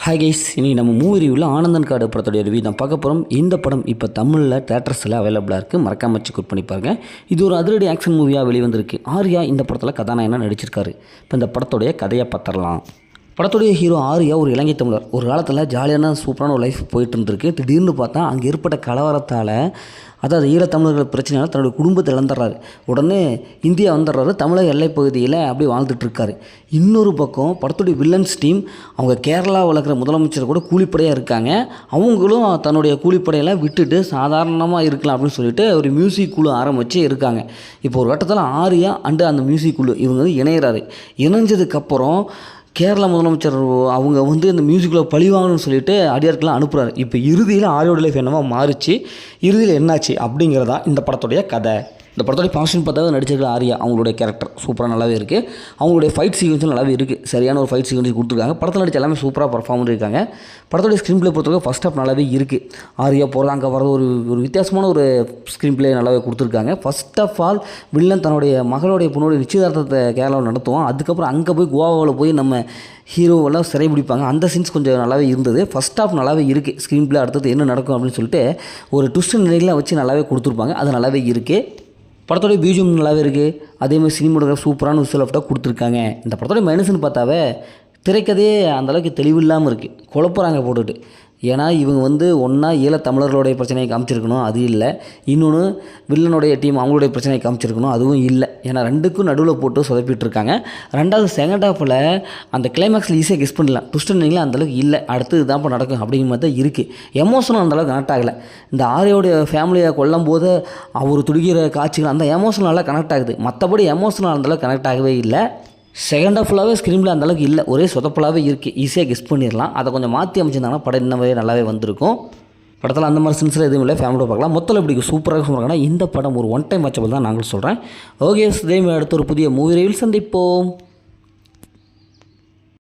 Hi guys, இன்றைக்கி நம்ம movie ரிவ்யூவில் ஆனந்தன் காடு படத்துடைய ரிவ்யூ தான் பார்க்க போகிறோம். இந்த படம் இப்போ தமிழில் தேட்டர்ஸில் அவைலபிளாக இருக்குது. மறக்காம செக் பண்ணி பாருங்கள். இது ஒரு அதிரடி ஆக்ஷன் மூவியாக வெளிவந்திருக்கு. ஆர்யா இந்த படத்தில் கதாநாயகனாக நடிச்சிருக்காரு. இப்போ இந்த படத்துடைய கதையை பார்த்துடலாம். படத்துடைய ஹீரோ ஆர்யா ஒரு இலங்கை தமிழர். ஒரு காலத்தில் ஜாலியான சூப்பரான ஒரு லைஃப் போயிட்டு இருந்திருக்கு. திடீர்னு பார்த்தா அங்கே ஏற்பட்ட கலவரத்தால், அதாவது ஈழத்தமிழர்கள் பிரச்சனையால் தன்னுடைய குடும்பத்தை இழந்துடுறாரு. உடனே இந்தியா வந்துடுறாரு. தமிழக எல்லைப் பகுதியில் அப்படியே வாழ்ந்துட்டுருக்காரு. இன்னொரு பக்கம் படத்துடைய வில்லன்ஸ் டீம், அவங்க கேரளாவில் இருக்கிற முதலமைச்சர் கூட கூலிப்படையாக இருக்காங்க. அவங்களும் தன்னுடைய கூலிப்படையில் விட்டுட்டு சாதாரணமாக இருக்கலாம் அப்படின்னு சொல்லிட்டு ஒரு மியூசிக் குழு ஆரம்பித்து இருக்காங்க. இப்போ ஒரு கட்டத்தில் ஆர்யா அண்டு அந்த மியூசிக் குழு இவங்க இணையிறாரு. இணைஞ்சதுக்கப்புறம் கேரளா முதலமைச்சர் அவங்க இந்த மியூசிக்கில் பழிவாங்கன்னு சொல்லிட்டு அடியார்கள்லாம் அனுப்புகிறாரு. இப்போ இறுதியில் ஆரியோட லைஃப் என்னவோ மாறிச்சு. இறுதியில் என்னாச்சு அப்படிங்கிறதா இந்த படத்துடைய கதை. இந்த படத்துடைய ஃபங்க்ஷன் பார்த்தாவே நடிச்சிருக்கிற ஆர்யா அவங்களுடைய கேரக்டர் சூப்பராக நல்லாவே இருக்குது. அவங்களுடைய ஃபைட் சீக்வன்ஸும் நல்லாவே இருக்குது. சரியான ஒரு ஃபைட் சீக்வன்ஸ் கொடுத்துருக்காங்க. படத்தில் நடிச்ச எல்லாமே சூப்பராக பர்ஃபார்ம் பண்ணியிருக்காங்க. படத்துடைய ஸ்க்ரீன் பிளே பொறுத்தவரைக்கும் ஃபஸ்ட் ஹாஃப் நல்லாவே இருக்குது. ஆர்யா போகிறது அங்கே வர்றது ஒரு வித்தியாசமான ஒரு ஸ்க்ரீன் பிளே நல்லாவே கொடுத்துருக்காங்க. ஃபஸ்ட் ஆஃப் ஆல் வில்லன் தன்னுடைய மகளுடைய பொண்ணுடைய நிச்சயதார்த்தத்தை கேரளாவில் நடத்துவோம். அதுக்கப்புறம் அங்கே போய் கோவாவில் போய் நம்ம ஹீரோவெல்லாம் சிறை பிடிப்பாங்க. அந்த சீன்ஸ் கொஞ்சம் நல்லாவே இருந்தது. ஃபஸ்ட் ஹாஃப் நல்லாவே இருக்குது. ஸ்க்ரீன் பிளே அடுத்தது என்ன நடக்கும் அப்படின்னு சொல்லிட்டு ஒரு ட்விஸ்ட் நிலையில் வச்சு நல்லாவே கொடுத்துருப்பாங்க. அது நல்லாவே இருக்குது. படத்தோடைய பிஜிஎம் நல்லாவே இருக்குது. அதேமாதிரி சினிமாட்டோகிராஃபி சூப்பரான விசுவல் எஃபெக்டாக கொடுத்துருக்காங்க. இந்த படத்தோடைய மைனஸ்ன்னு பார்த்தாவே திரைக்கதையே அந்தளவுக்கு தெளிவில்லாமல் இருக்குது. குழப்பறாங்க போட்டுட்டு. ஏன்னா இவங்க ஒன்றா ஈழத்தமிழர்களுடைய பிரச்சனையை காமிச்சிருக்கணும், அது இல்லை. இன்னொன்று வில்லனுடைய டீம் அவங்களுடைய பிரச்சனையை காமிச்சிருக்கணும், அதுவும் இல்லை. ஏன்னா ரெண்டுக்கும் நடுவில் போட்டு சொதப்பிட்டுருக்காங்க. ரெண்டாவது செகண்ட் ஹாஃபில் அந்த கிளைமேக்ஸில் ஈஸியாக கெஸ் பண்ணலாம். ட்விஸ்ட்னிங்களா அந்தளவுக்கு இல்லை. அடுத்து இதான் இப்போ நடக்கும் அப்படிங்கிற மாதிரி தான் இருக்குது. எமோஷனும் அந்தளவுக்கு கனெக்ட் ஆகலை. இந்த ஆரியோடைய ஃபேமிலியை கொல்லும் போது அவர் துடிக்கிற காட்சிகள் அந்த எமோஷனலாக கனெக்ட் ஆகுது. மற்றபடி எமோஷனல் அந்தளவுக்கு கனெக்ட் ஆகவே இல்லை. செகண்ட் ஆஃப் ஃபுல்லாகவே ஸ்க்ரீனில் அந்தளவுக்கு இல்லை. ஒரே சொதப்பலாகவே இருக்குது. ஈஸியாக கெஸ் பண்ணிடலாம். அதை கொஞ்சம் மாற்றி அமைச்சிருந்தாங்கன்னா படம் இன்னமே நல்லாவே வந்திருக்கும். படத்தில் அந்த மாதிரி சின்சில் எதுவும் இல்லை. ஃபேமிலியோட பார்க்கலாம். மொத்தம் இப்படி சூப்பராக சொல்கிறாங்கன்னா இந்த படம் ஒரு ஒன் டைம் வாட்சபிள் தான் நாங்கள் சொல்கிறேன். ஓகே, இதே அடுத்த ஒரு புதிய மூவி ரிவ்யூவில் சந்திப்போம்.